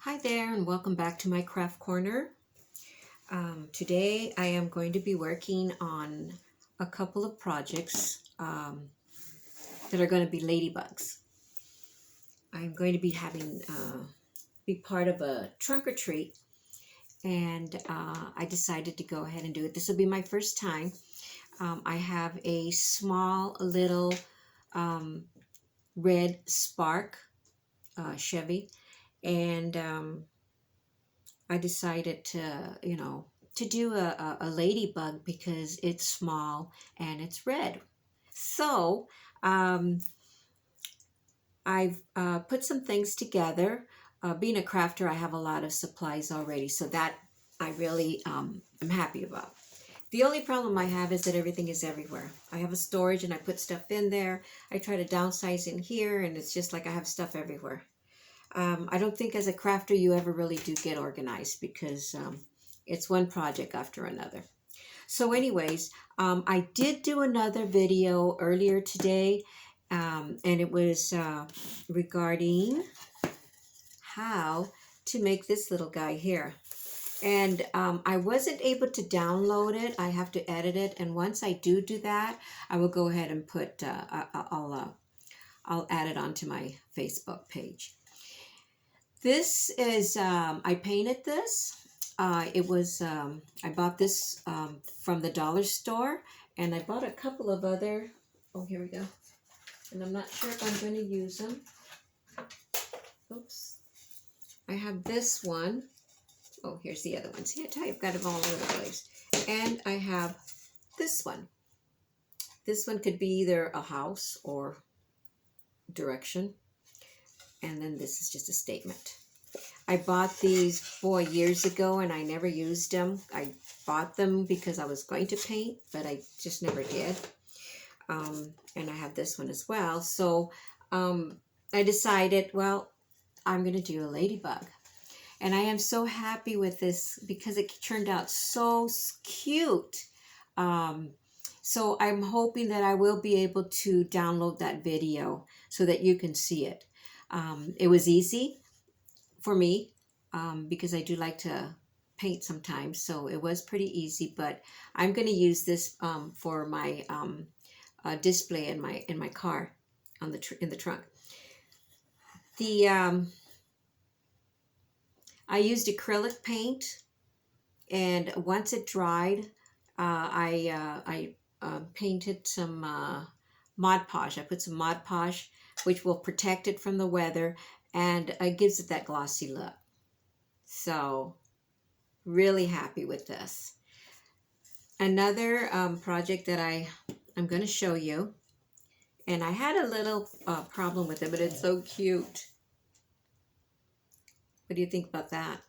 Hi there and welcome back to my craft corner. Today I am going to be working on a couple of projects that are going to be ladybugs. I'm going to be having be part of a trunk or treat, and I decided to go ahead and do it. This will be my first time. I have a small little red Spark Chevy, and I decided to do a ladybug because it's small and it's red. So um, I've put some things together. Being a crafter, I have a lot of supplies already, so that I really am happy about. The only problem I have is that everything is everywhere. I have a storage and I put stuff in there. I try to downsize in here and it's just like I have stuff everywhere. I don't think as a crafter you ever really do get organized because it's one project after another. So anyways, I did do another video earlier today, and it was regarding how to make this little guy here. And I wasn't able to download it. I have to edit it, and once I do that, I will go ahead and put I'll add it onto my Facebook page. This is, I painted this. I bought this from the dollar store, and I bought a couple of other, oh, here we go. And I'm not sure if I'm going to use them. Oops. I have this one. Oh, here's the other one. See, I tell you, I've got them all over the place. And I have this one. This one could be either a house or direction. And then this is just a statement. I bought these 4 years ago and I never used them. I bought them because I was going to paint, but I just never did. And I have this one as well. So I decided, well, I'm going to do a ladybug. And I am so happy with this because it turned out so cute. So I'm hoping that I will be able to download that video so that you can see it. It was easy for me because I do like to paint sometimes, so it was pretty easy. But I'm going to use this for my display in my car on in the trunk. I used acrylic paint, and once it dried, I painted some Mod Podge. I put some Mod Podge, which will protect it from the weather, and it gives it that glossy look. So really happy with this. Another project that I'm going to show you, and I had a little problem with it, but it's so cute. What do you think about that?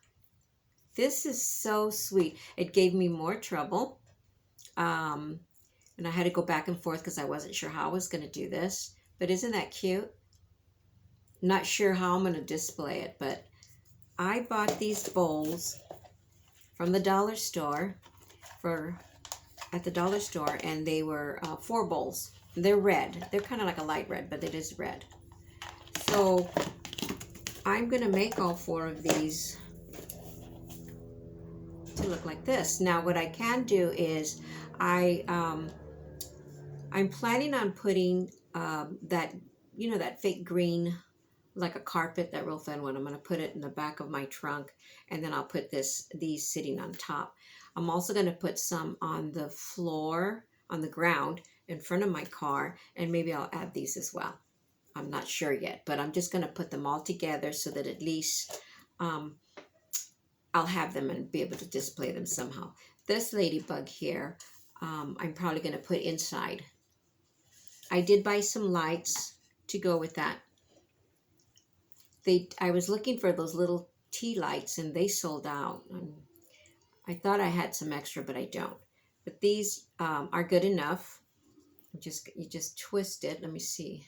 This is so sweet. It gave me more trouble, and I had to go back and forth because I wasn't sure how I was going to do this. But isn't that cute? Not sure how I'm going to display it, but I bought these bowls from the dollar store at the dollar store, and they were 4 bowls. They're red. They're kind of like a light red, but it is red. So I'm going to make all 4 of these to look like this. Now what I can do is I'm planning on putting that, that fake green, like a carpet, that real thin one. I'm going to put it in the back of my trunk, and then I'll put these sitting on top. I'm also going to put some on the floor, on the ground in front of my car, and maybe I'll add these as well. I'm not sure yet, but I'm just going to put them all together so that at least I'll have them and be able to display them somehow. This ladybug here, I'm probably going to put inside. I did buy some lights to go with that. I was looking for those little tea lights and they sold out. I thought I had some extra, but I don't. But these are good enough. You just twist it. Let me see.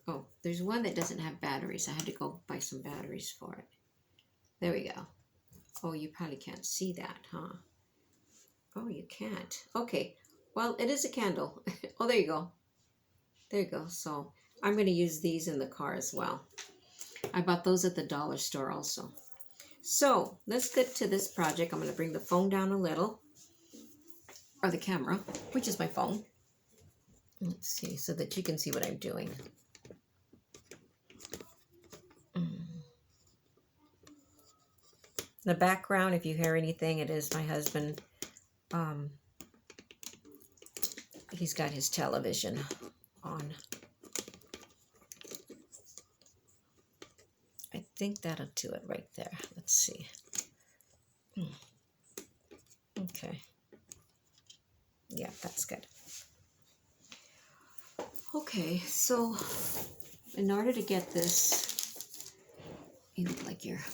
Oh, there's one that doesn't have batteries. I had to go buy some batteries for it. There we go. Oh, you probably can't see that, huh? Oh, you can't. Okay. Well, it is a candle. Oh, there you go. There you go. So I'm going to use these in the car as well. I bought those at the dollar store also. So let's get to this project. I'm going to bring the phone down a little, or the camera, which is my phone. Let's see, so that you can see what I'm doing. The background, if you hear anything, it is my husband. He's got his television on. I think that'll do it right there. Let's see. Okay. Yeah, that's good. Okay, so in order to get this, you look like you're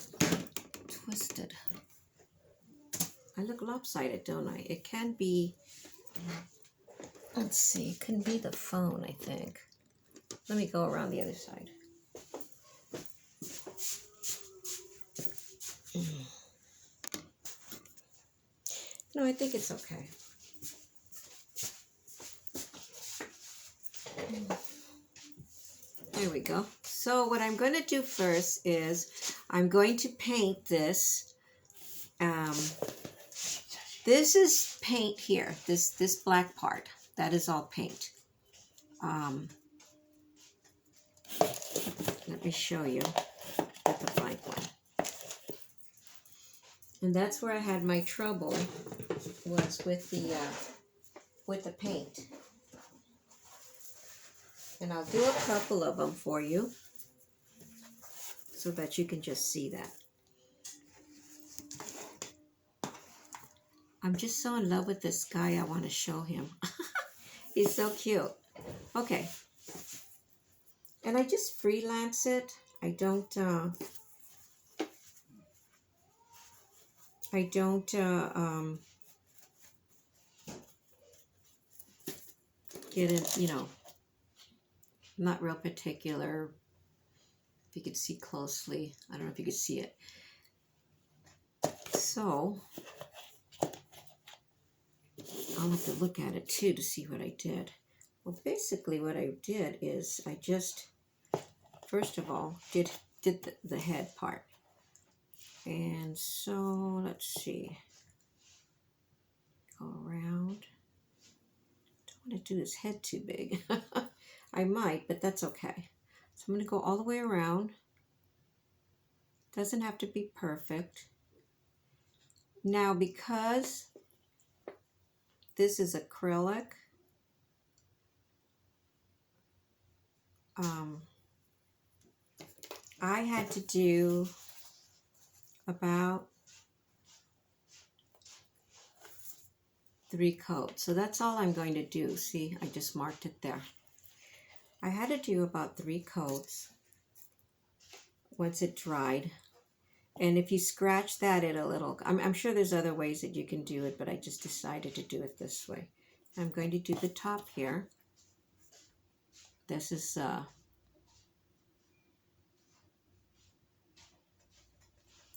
twisted. I look lopsided, don't I? It can be, let's see, it can be the phone, I think. Let me go around the other side. No, I think it's okay. There we go. So what I'm going to do first is I'm going to paint this. This is paint here. This black part. That is all paint. Let me show you with the blank one. And that's where I had my trouble, was with the paint. And I'll do a couple of them for you so that you can just see that. I'm just so in love with this guy, I want to show him. He's so cute. Okay. And I just freelance it. I don't get it, you know, I'm not real particular. If you could see closely, I don't know if you could see it. So I'll have to look at it too to see what I did. Well, basically what I did is I just, first of all, did the head part. And so let's see. Go around. Don't want to do his head too big. I might, but that's okay. So I'm going to go all the way around. Doesn't have to be perfect. Now, because this is acrylic, I had to do about 3 coats. So that's all I'm going to do. See, I just marked it there. I had to do about 3 coats once it dried. And if you scratch that, I'm sure there's other ways that you can do it, but I just decided to do it this way. I'm going to do the top here. This is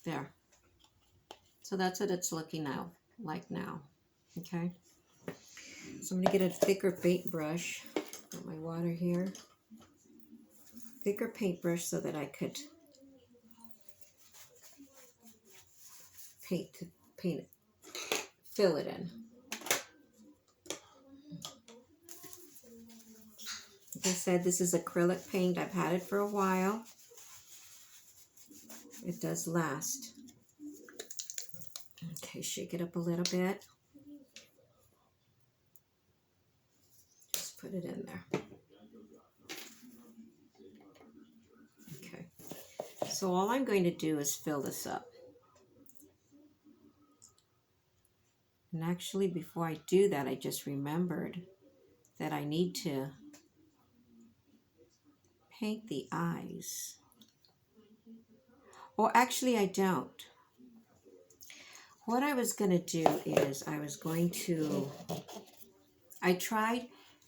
there. So that's what it's looking like now. Okay. So I'm going to get a thicker paintbrush. Got my water here. Thicker paintbrush so that I could paint it, fill it in. Like I said, this is acrylic paint. I've had it for a while. It does last. Okay, shake it up a little bit. Just put it in there. Okay. So all I'm going to do is fill this up. And actually, before I do that, I just remembered that I need to paint the eyes. Or actually, I don't. What I was going to do is I tried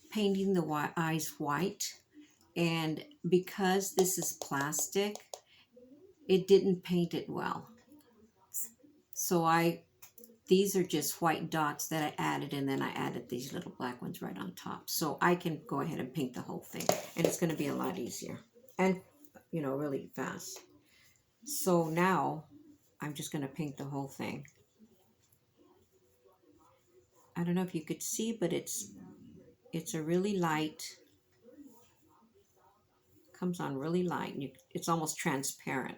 painting the eyes white, and because this is plastic, it didn't paint it well. So these are just white dots that I added, and then I added these little black ones right on top. So I can go ahead and paint the whole thing, and it's going to be a lot easier. And you know, really fast. So now I'm just going to paint the whole thing. I don't know if you could see, but it's a really light, comes on really light. It's almost transparent,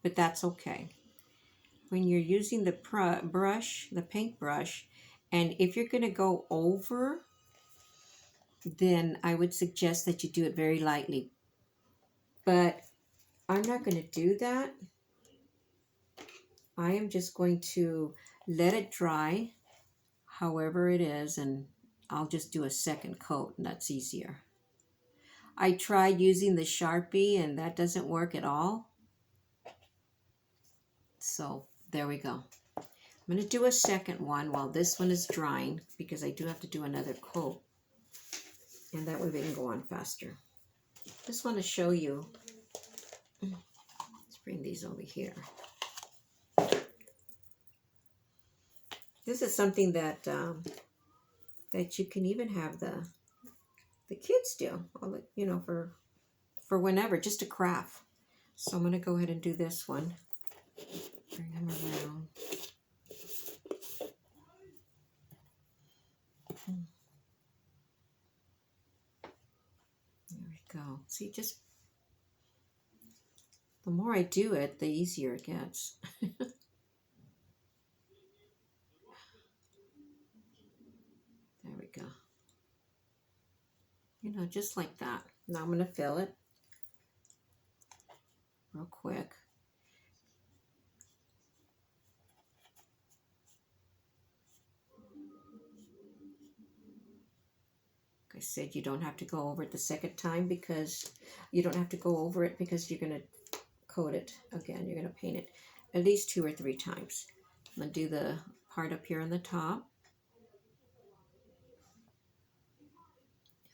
but that's okay. When you're using the brush, the paint brush, and if you're going to go over, then I would suggest that you do it very lightly. But I'm not going to do that. I am just going to let it dry however it is, and I'll just do a second coat, and that's easier. I tried using the Sharpie, and that doesn't work at all. So there we go. I'm going to do a second one while this one is drying, because I do have to do another coat, and that way we can go on faster. Just want to show you. Let's bring these over here. This is something that that you can even have the kids do, you know, for whenever, just a craft. So I'm going to go ahead and do this one. Bring them around. There we go. See, just the more I do it, the easier it gets. There we go. You know, just like that. Now I'm going to fill it real quick. Like I said, you don't have to go over it the second time, because you don't have to go over it because you're going to coat it again. You're going to paint it at least 2 or 3 times. I'm going to do the part up here on the top.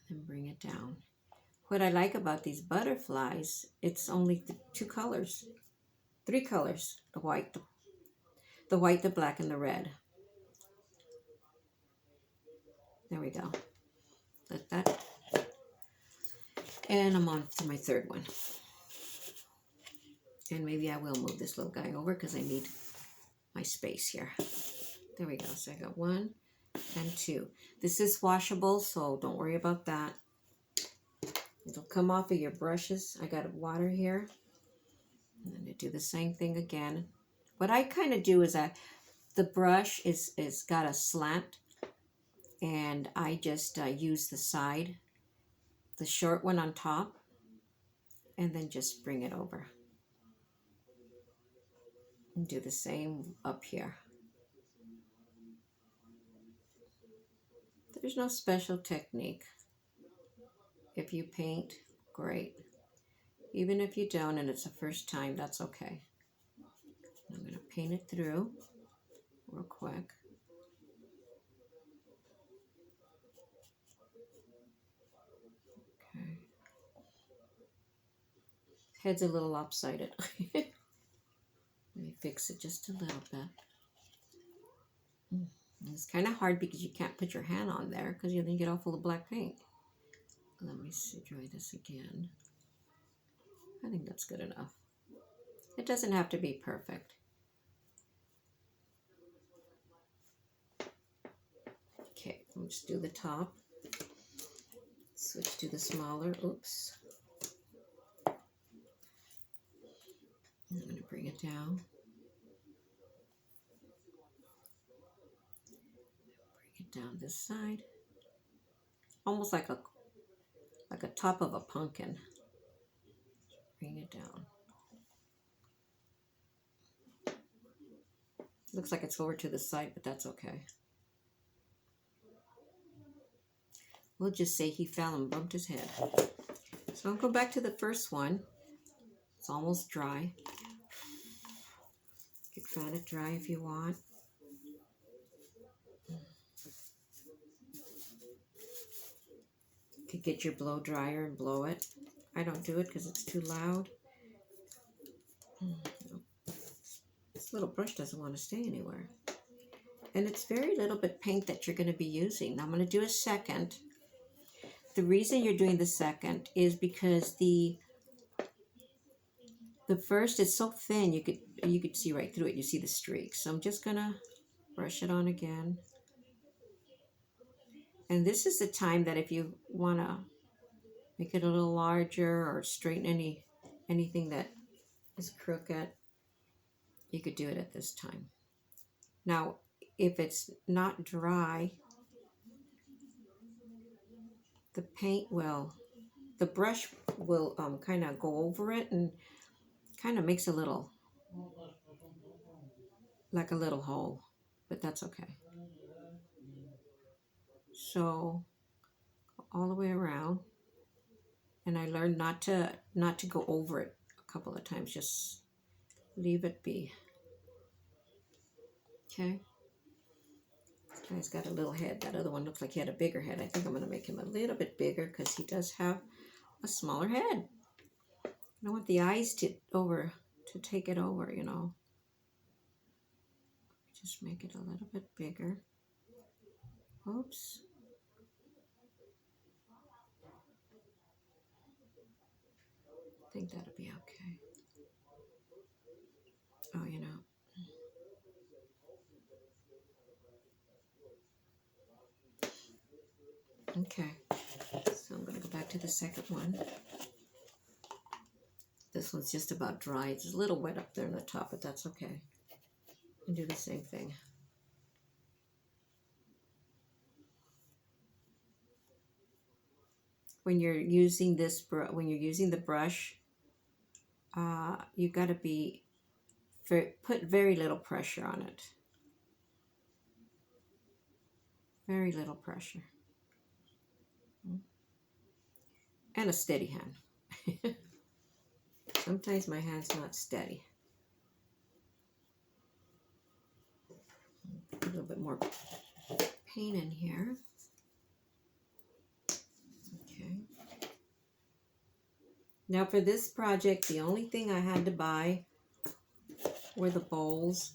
And bring it down. What I like about these butterflies, it's only 2 colors, 3 colors: the white, the black, and the red. There we go. Let that, and I'm on to my third one. And maybe I will move this little guy over because I need my space here. There we go. So I got 1 and 2. This is washable, so don't worry about that. It'll come off of your brushes. I got water here. And then I do the same thing again. What I kind of do is the brush is got a slant, and I just use the side, the short one on top, and then just bring it over. And do the same up here. There's no special technique. If you paint, great. Even if you don't and it's the first time, that's okay. I'm going to paint it through real quick. Okay. Head's a little lopsided. Let me fix it just a little bit. It's kind of hard because you can't put your hand on there because you then get all full of black paint. Let me see, dry this again. I think that's good enough. It doesn't have to be perfect. Okay, let's just do the top. Switch to the smaller, oops. I'm going to bring it down. Bring it down this side. Almost like a top of a pumpkin. Bring it down. Looks like it's over to the side, but that's okay. We'll just say he fell and bumped his head. So I'll go back to the first one. It's almost dry. You can fan it dry if you want. You could get your blow dryer and blow it. I don't do it because it's too loud. This little brush doesn't want to stay anywhere. And it's very little bit paint that you're going to be using. Now I'm going to do a second. The reason you're doing the second is because the The first is so thin you could see right through it. You see the streaks. So I'm just gonna brush it on again. And this is the time that if you wanna make it a little larger or straighten anything that is crooked, you could do it at this time. Now, if it's not dry, the brush will kind of go over it and kind of makes like a little hole, but that's okay. So all the way around, and I learned not to go over it a couple of times, just leave it be. Okay. Guy's got a little head. That other one looks like he had a bigger head. I think I'm going to make him a little bit bigger because he does have a smaller head. I don't want the eyes to take it over, you know. Just make it a little bit bigger. Oops. I think that'll be okay. Oh, you know. Okay. So I'm going to go back to the second one. This one's just about dry. It's a little wet up there on the top, but that's okay. And do the same thing. When you're using the brush, you got to put very little pressure on it. Very little pressure. And a steady hand. Sometimes my hand's not steady. A little bit more paint in here. Okay. Now for this project, the only thing I had to buy were the bowls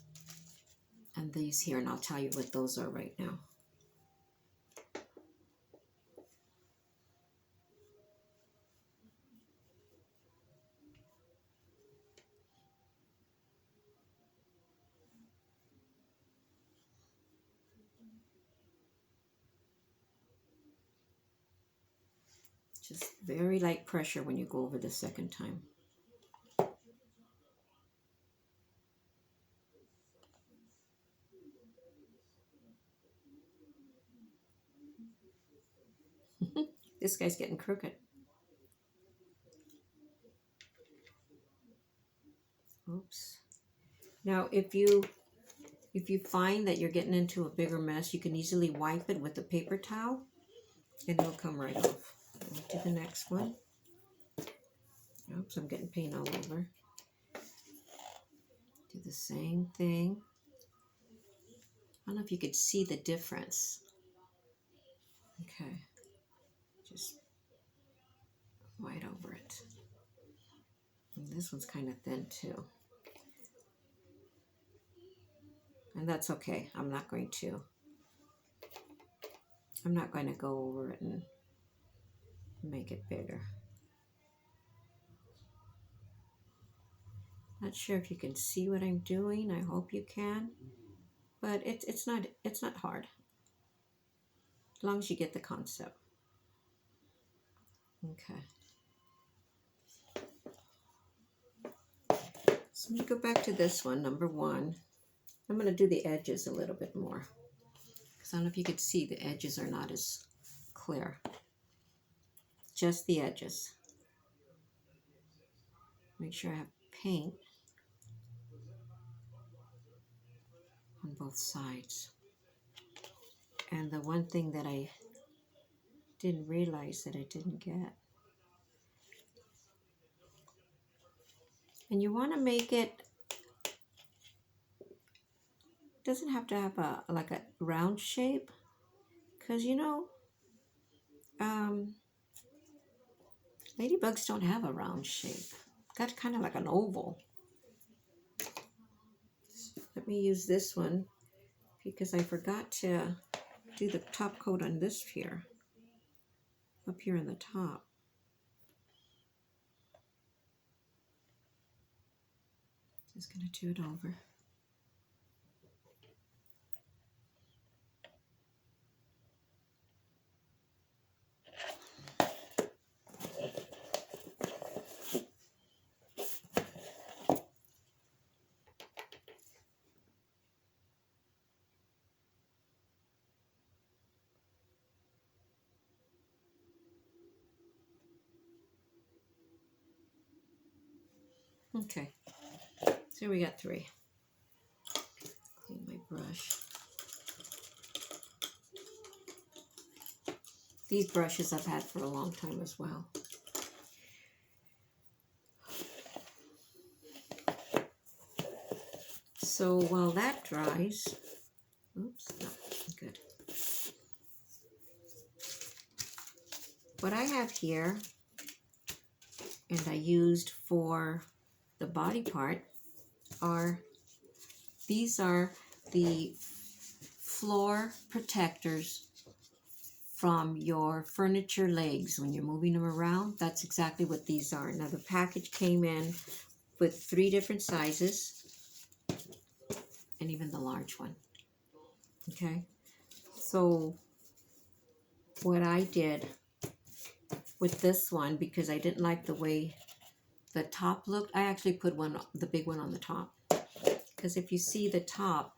and these here, and I'll tell you what those are right now. Just very light pressure when you go over the second time. This guy's getting crooked. Oops. Now, if you find that you're getting into a bigger mess, you can easily wipe it with a paper towel, and it'll come right off. Do the next one. Oops, I'm getting paint all over. Do the same thing. I don't know if you could see the difference. Okay. Just white over it. And this one's kind of thin too. And that's okay. I'm not going to go over it and make it bigger. Not sure if you can see what I'm doing. I hope you can. But it's not hard. As long as you get the concept. Okay. So I'm going to go back to this one, number 1. I'm going to do the edges a little bit more. Because I don't know if you could see, the edges are not as clear. Just the edges. Make sure I have paint on both sides. And the one thing that I didn't realize that I didn't get. And you want to make it, doesn't have to have like a round shape, because you know, ladybugs don't have a round shape. Got kind of like an oval. Let me use this one because I forgot to do the top coat on this here, up here on the top. Just going to do it over. Okay, so we got 3. Clean my brush. These brushes I've had for a long time as well. So while that dries, oops, no, good. What I have here, and I used for the body part, these are the floor protectors from your furniture legs when you're moving them around. That's exactly what these are. Now the package came in with 3 different sizes and even the large one. Okay, so what I did with this one, because I didn't like the way the top looked, I actually put the big one on the top. Because if you see the top,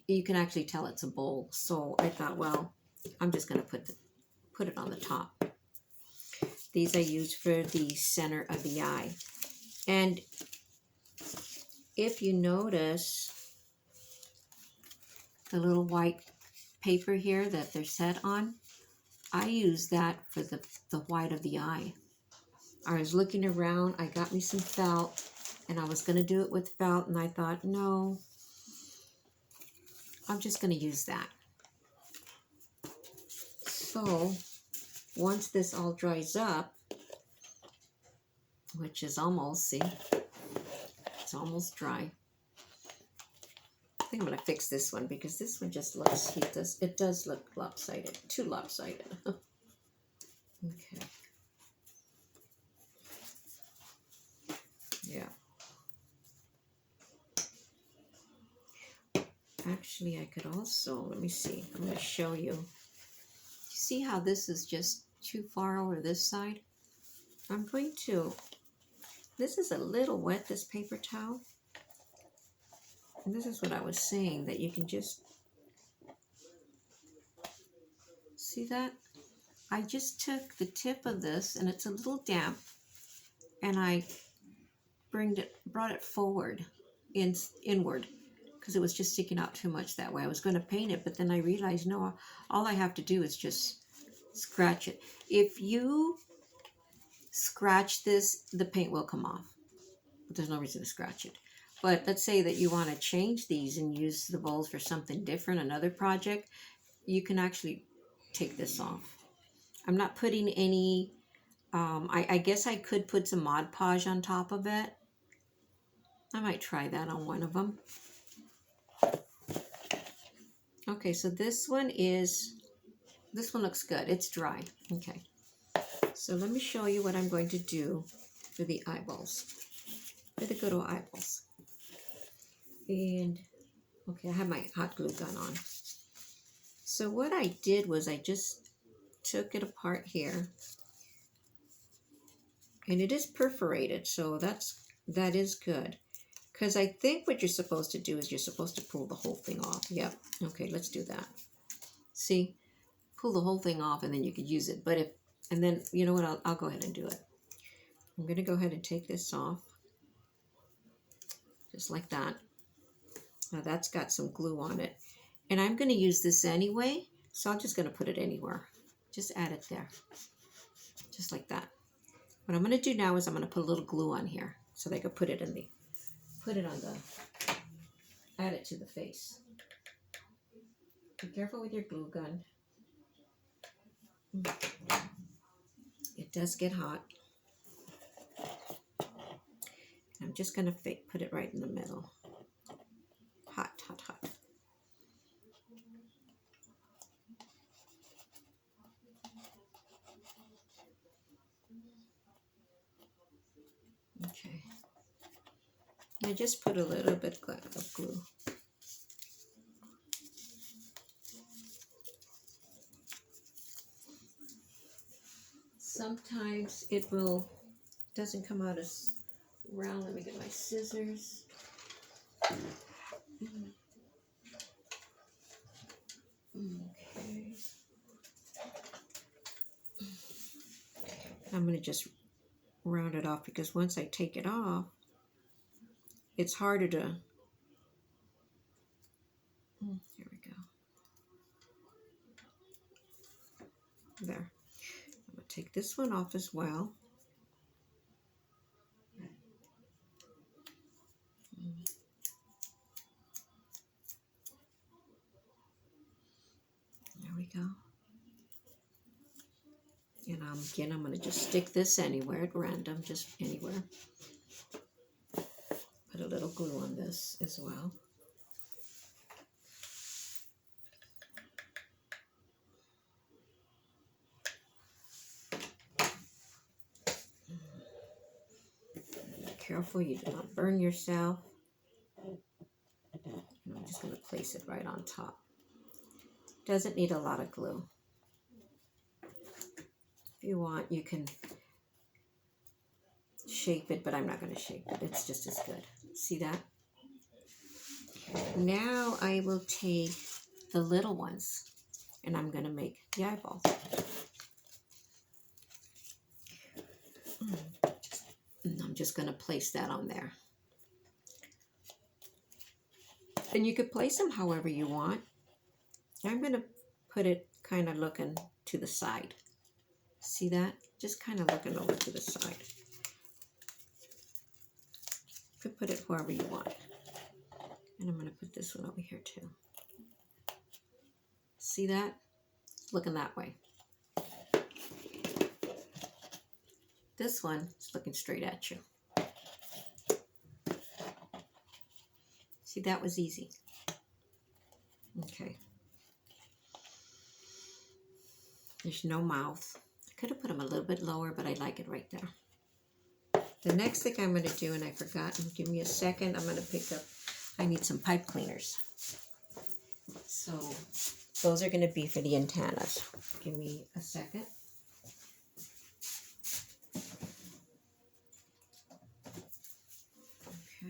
you can actually tell it's a bowl. So I thought, well, I'm just going to put it on the top. These I use for the center of the eye. And if you notice the little white paper here that they're set on, I use that for the white of the eye. I was looking around, I got me some felt, and I was going to do it with felt, and I thought, no, I'm just going to use that. So once this all dries up, which is almost, see, it's almost dry. I think I'm going to fix this one because this one just looks, it does look lopsided, too lopsided. Okay. Yeah. Actually, I could also, let me see, I'm going to show you. See how this is just too far over this side? I'm going to, this is a little wet, this paper towel. And this is what I was saying, that you can just, see that? I just took the tip of this, and it's a little damp, and I brought it forward, inward, because it was just sticking out too much that way. I was going to paint it, but then I realized, no, all I have to do is just scratch it. If you scratch this, the paint will come off. But there's no reason to scratch it. But let's say that you want to change these and use the bowls for something different, another project, you can actually take this off. I'm not putting any, I guess I could put some Mod Podge on top of it. I might try that on one of them. Okay, so this one looks good. It's dry. Okay, so let me show you what I'm going to do for the eyeballs, for the good old eyeballs. And, okay, I have my hot glue gun on. So what I did was I just took it apart here. And it is perforated, so that is good. Because I think what you're supposed to do is you're supposed to pull the whole thing off. Yep. Okay, let's do that. See? Pull the whole thing off and then you could use it. But and then, you know what, I'll go ahead and do it. I'm going to go ahead and take this off. Just like that. Now that's got some glue on it. And I'm going to use this anyway, so I'm just going to put it anywhere. Just add it there. Just like that. What I'm going to do now is I'm going to put a little glue on here so they could add it to the face. Be careful with your glue gun. It does get hot. I'm just going to put it right in the middle. Hot, hot, hot. Okay. Now I just put a little bit of glue. Sometimes it doesn't come out as round. Let me get my scissors. Okay. I'm going to just round it off because once I take it off, it's harder to. Here we go. There. I'm going to take this one off as well. There we go. And again, I'm going to just stick this anywhere at random, just anywhere. Put a little glue on this as well. Be careful you do not burn yourself. And I'm just going to place it right on top. Doesn't need a lot of glue. If you want, you can shape it, but I'm not going to shape it. It's just as good. See that? Now I will take the little ones and I'm going to make the eyeballs. And I'm just going to place that on there. And you could place them however you want. I'm going to put it kind of looking to the side. See that? Just kind of looking over to the side. You could put it wherever you want. And I'm going to put this one over here too. See that? Looking that way. This one is looking straight at you. See, that was easy. Okay. There's no mouth. I could have put them a little bit lower, but I like it right there. The next thing I'm going to do, and I forgot, and give me a second, I'm going to pick up, I need some pipe cleaners. So those are going to be for the antennas. Give me a second.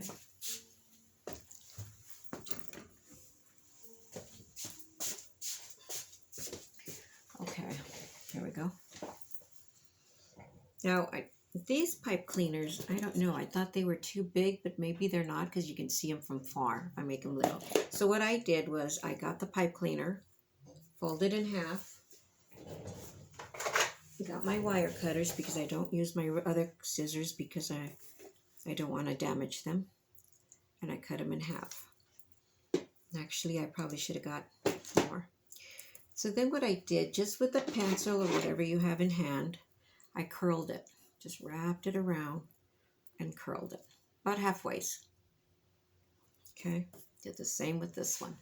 Okay. Okay, here we go. Now, these pipe cleaners, I don't know. I thought they were too big, but maybe they're not because you can see them from far if I make them little. So what I did was I got the pipe cleaner, folded in half, got my wire cutters because I don't use my other scissors because I don't want to damage them, and I cut them in half. Actually, I probably should have got more. So then what I did, just with a pencil or whatever you have in hand, I curled it. Just wrapped it around and curled it. About halfway. Okay, did the same with this one.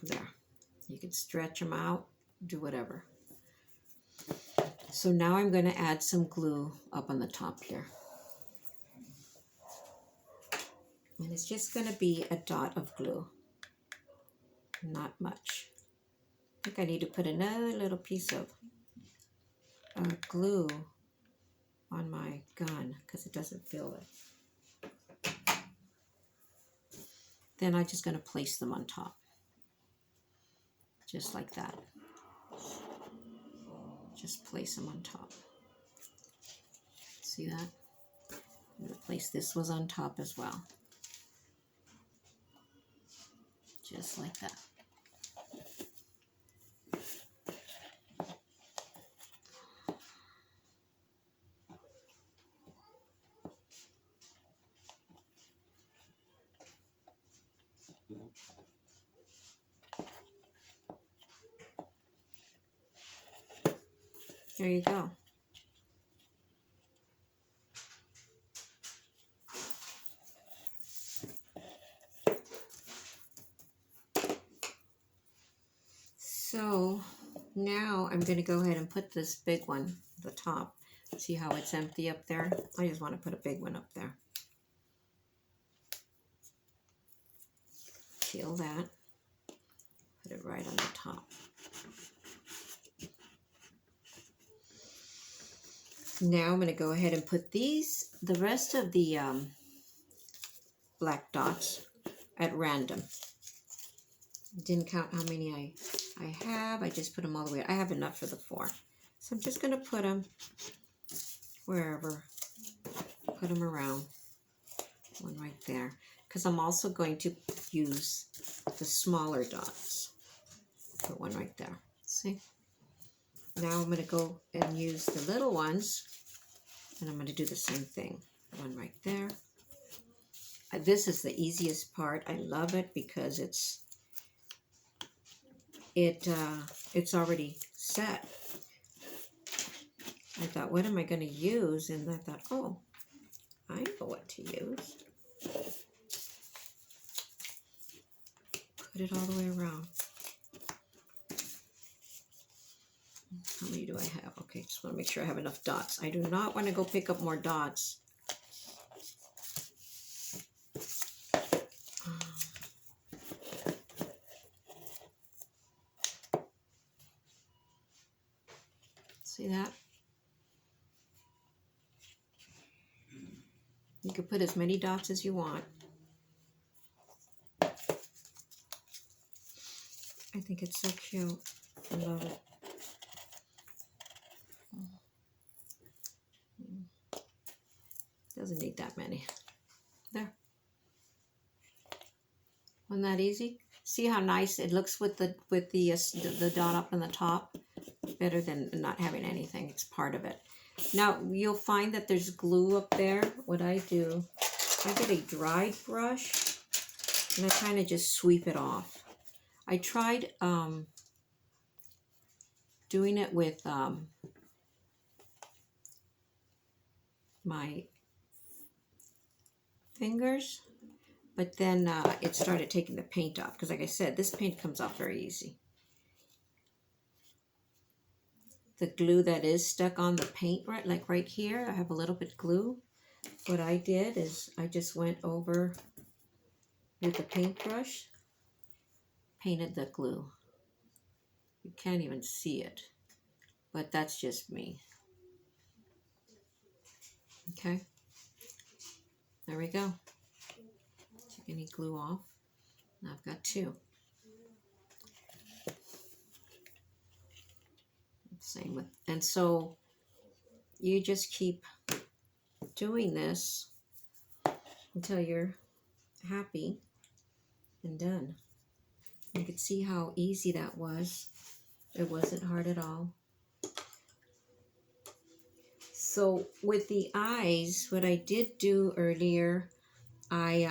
There. You can stretch them out, do whatever. So now I'm going to add some glue up on the top here. And it's just going to be a dot of glue. Not much. I think I need to put another little piece of glue on my gun because it doesn't feel it. Then I'm just going to place them on top. Just like that. Just place them on top. See that? I'm going to place this one on top as well. Just like that. There you go. So now I'm going to go ahead and put this big one at the top. See how it's empty up there? I just want to put a big one up there. Peel that. Put it right on the top. Now I'm going to go ahead and put the rest of the black dots at random. Didn't count how many I have. I just put them all the way. I have enough for the 4. So I'm just going to put them wherever. Put them around. One right there. Because I'm also going to use the smaller dots. Put one right there. See? Now I'm going to go and use the little ones. And I'm going to do the same thing. One right there. This is the easiest part. I love it because it's already set. I thought, what am I going to use? And I thought, oh, I know what to use. Put it all the way around. How many do I have? Okay, just want to make sure I have enough dots. I do not want to go pick up more dots. See that? You can put as many dots as you want. I think it's so cute. I love it. Doesn't need that many. There. Wasn't that easy? See how nice it looks with the dot up on the top? Better than not having anything. It's part of it. Now, you'll find that there's glue up there. What I do, I get a dried brush, and I kind of just sweep it off. I tried doing it with my fingers, but then it started taking the paint off, because like I said, this paint comes off very easy. The glue that is stuck on the paint, right here, I have a little bit of glue. What I did is I just went over with the paintbrush, painted the glue. You can't even see it, but that's just me. Okay, there we go. Take any glue off. Now I've got 2. Same with, and so you just keep doing this until you're happy and done. You can see how easy that was. It wasn't hard at all. So with the eyes, what I did do earlier, I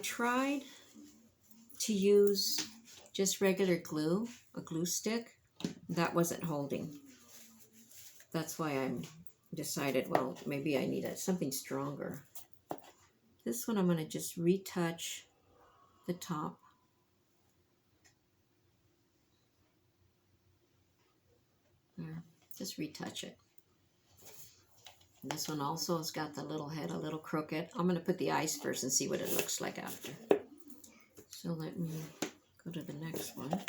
tried to use just regular glue, a glue stick. That wasn't holding. That's why I decided, well, maybe I need something stronger. This one I'm going to just retouch the top. There, just retouch it. And this one also has got the little head a little crooked. I'm going to put the eyes first and see what it looks like after. So let me go to the next one.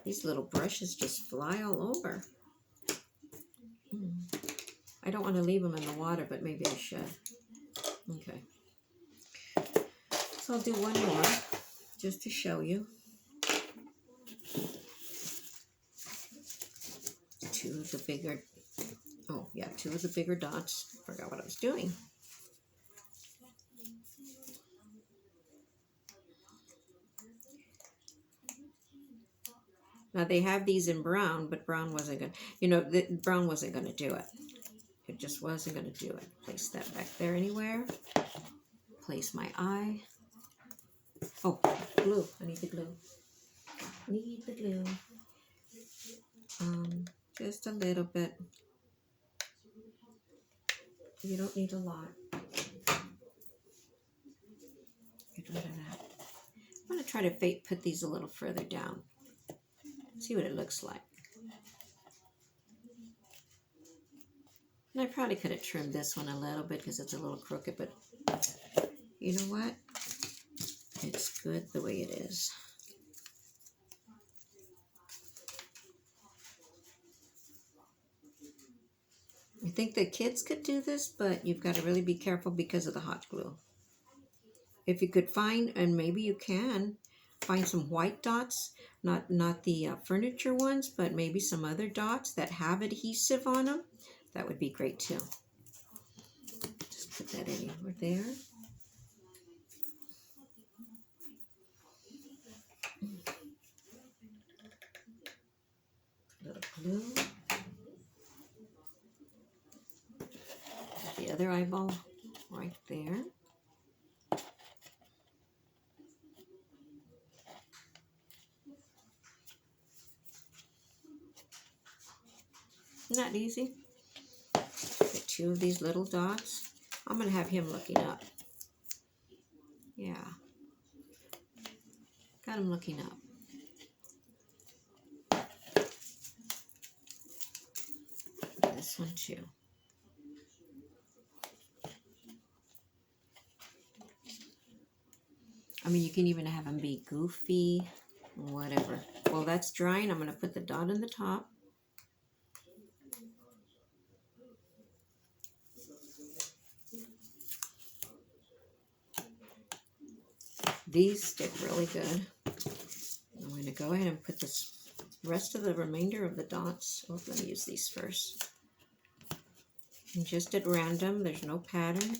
These little brushes just fly all over. I don't want to leave them in the water, but maybe I should. Okay. So I'll do one more just to show you. 2 of the bigger, 2 of the bigger dots. Forgot what I was doing. Now they have these in brown, but brown wasn't going, brown wasn't going to do it. It just wasn't going to do it. Place that back there anywhere. Place my eye. Oh, glue. I need the glue. Need the glue. Just a little bit. You don't need a lot. Get rid of that. I'm going to try to put these a little further down. See what it looks like. And I probably could have trimmed this one a little bit because it's a little crooked, but you know what? It's good the way it is. I think the kids could do this, but you've got to really be careful because of the hot glue. If you could find, and maybe you can, find some white dots, not the furniture ones, but maybe some other dots that have adhesive on them, that would be great too. Just put that in over there. A little glue. The other eyeball right there. Isn't that easy? Get two of these little dots. I'm going to have him looking up. Yeah. Got him looking up. This one too. I mean, you can even have them be goofy, whatever. Well, that's drying. I'm going to put the dot in the top. These stick really good. I'm going to go ahead and put this rest of the remainder of the dots. Oh, let me use these first. And just at random, there's no pattern.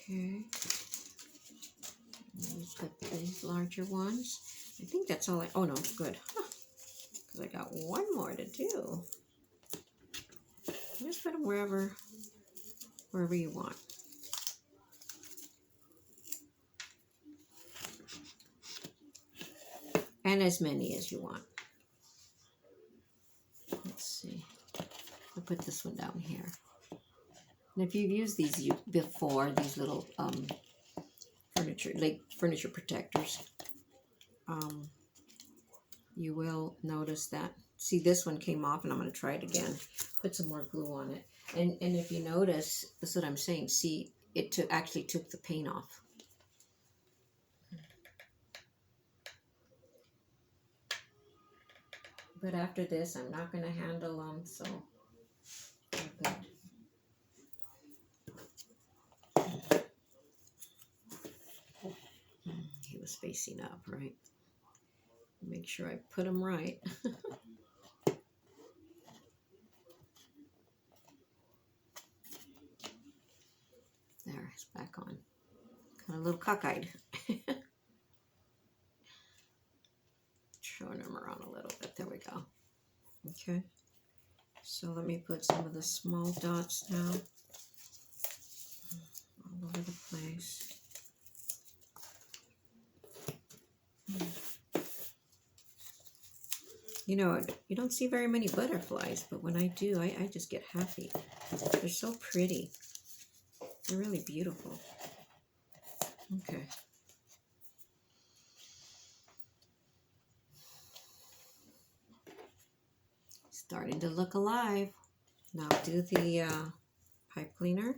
Okay. Let's put these larger ones. I think that's all oh no, good. Because I got one more to do. Just put them wherever you want. And as many as you want. Let's see. I'll put this one down here. And if you've used these before, these little furniture protectors, you will notice that. See, this one came off, and I'm going to try it again. Put some more glue on it. And if you notice, that's what I'm saying. See, it actually took the paint off. But after this, I'm not going to handle them, so I'm good. He was facing up, right? Make sure I put him right. There, it's back on. Kind of a little cockeyed. Showing him around a little bit. There we go. Okay. So let me put some of the small dots now all over the place. You know, you don't see very many butterflies, but when I do, I just get happy. They're so pretty. They're really beautiful. Okay. Starting to look alive. Now do the pipe cleaner.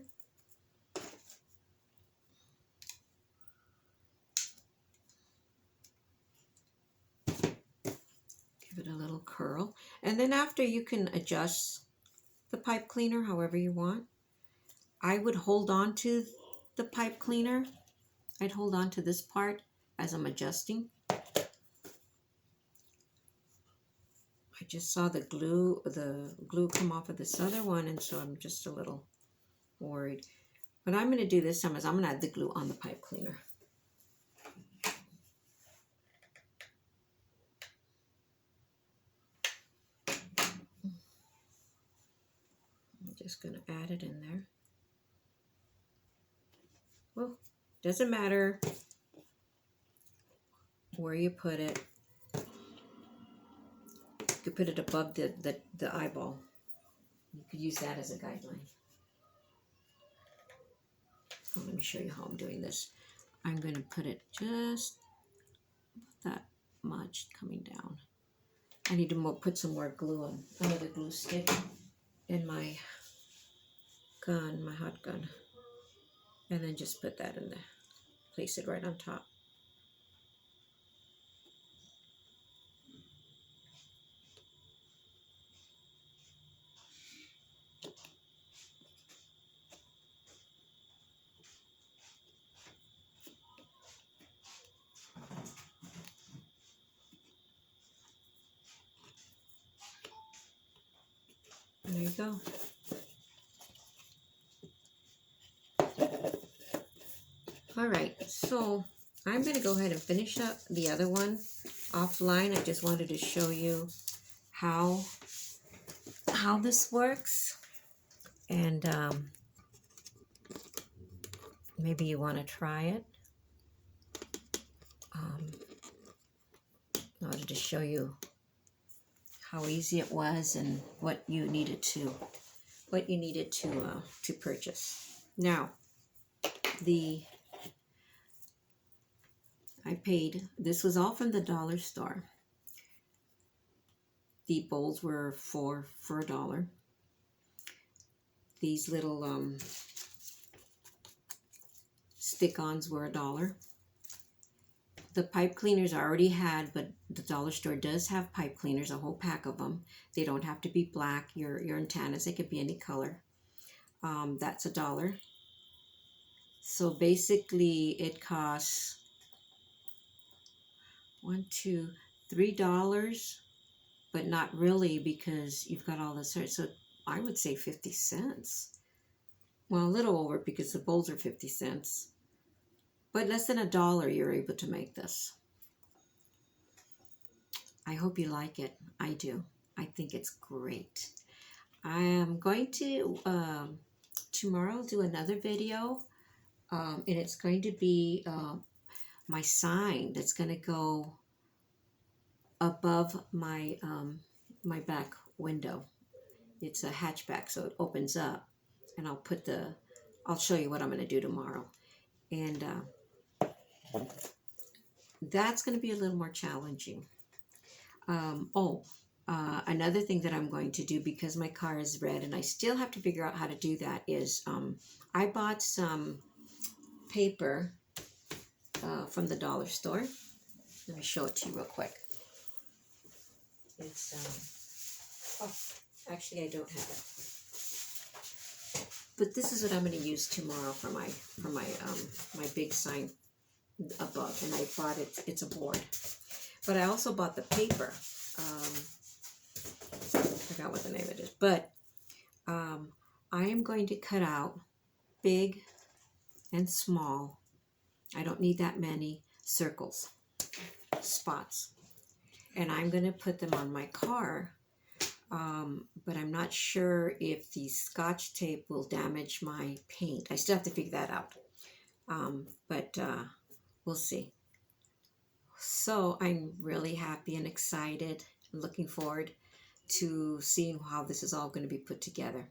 Give it a little curl. And then after, you can adjust the pipe cleaner however you want. I would hold on to the pipe cleaner. I'd hold on to this part as I'm adjusting. I just saw the glue come off of this other one, and so I'm just a little worried. What I'm going to do this time is I'm going to add the glue on the pipe cleaner. I'm just going to add it in there. Well, doesn't matter where you put it. You could put it above the eyeball. You could use that as a guideline. Oh, let me show you how I'm doing this. I'm going to put it just that much coming down. I need to put some more glue on, another glue stick in my gun, my hot gun. And then just put that in there. Place it right on top. And there you go. All right, so I'm going to go ahead and finish up the other one offline. I just wanted to show you how this works, and maybe you want to try it. I wanted to show you how easy it was and what you needed to purchase. Now, I paid, this was all from the dollar store. The bowls were for $1. These little stick-ons were $1. The pipe cleaners I already had, but the dollar store does have pipe cleaners, a whole pack of them. They don't have to be black. Your antennas, they could be any color. That's $1. So basically it costs $3, but not really, because you've got all this. So I would say 50 cents. Well, a little over, because the bowls are 50 cents. But less than $1 you're able to make this. I hope you like it. I do. I think it's great. I am going to tomorrow do another video, and it's going to be my sign that's going to go above my my back window. It's a hatchback, so it opens up, and I'll show you what I'm going to do tomorrow. And that's going to be a little more challenging. Another thing that I'm going to do, because my car is red and I still have to figure out how to do that, is I bought some paper from the dollar store. Let me show it to you real quick. It's actually I don't have it, but this is what I'm going to use tomorrow for my my big sign above. And I bought it. It's a board, but I also bought the paper. I forgot what the name of it is, but I am going to cut out big and small. I don't need that many circles, spots, and I'm going to put them on my car. But I'm not sure if the Scotch tape will damage my paint. I still have to figure that out. But we'll see. So I'm really happy and excited. I'm looking forward to seeing how this is all going to be put together.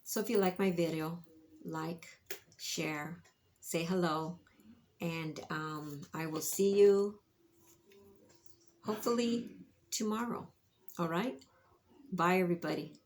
So if you like my video, like, share, say hello, and I will see you hopefully tomorrow. All right? Bye, everybody.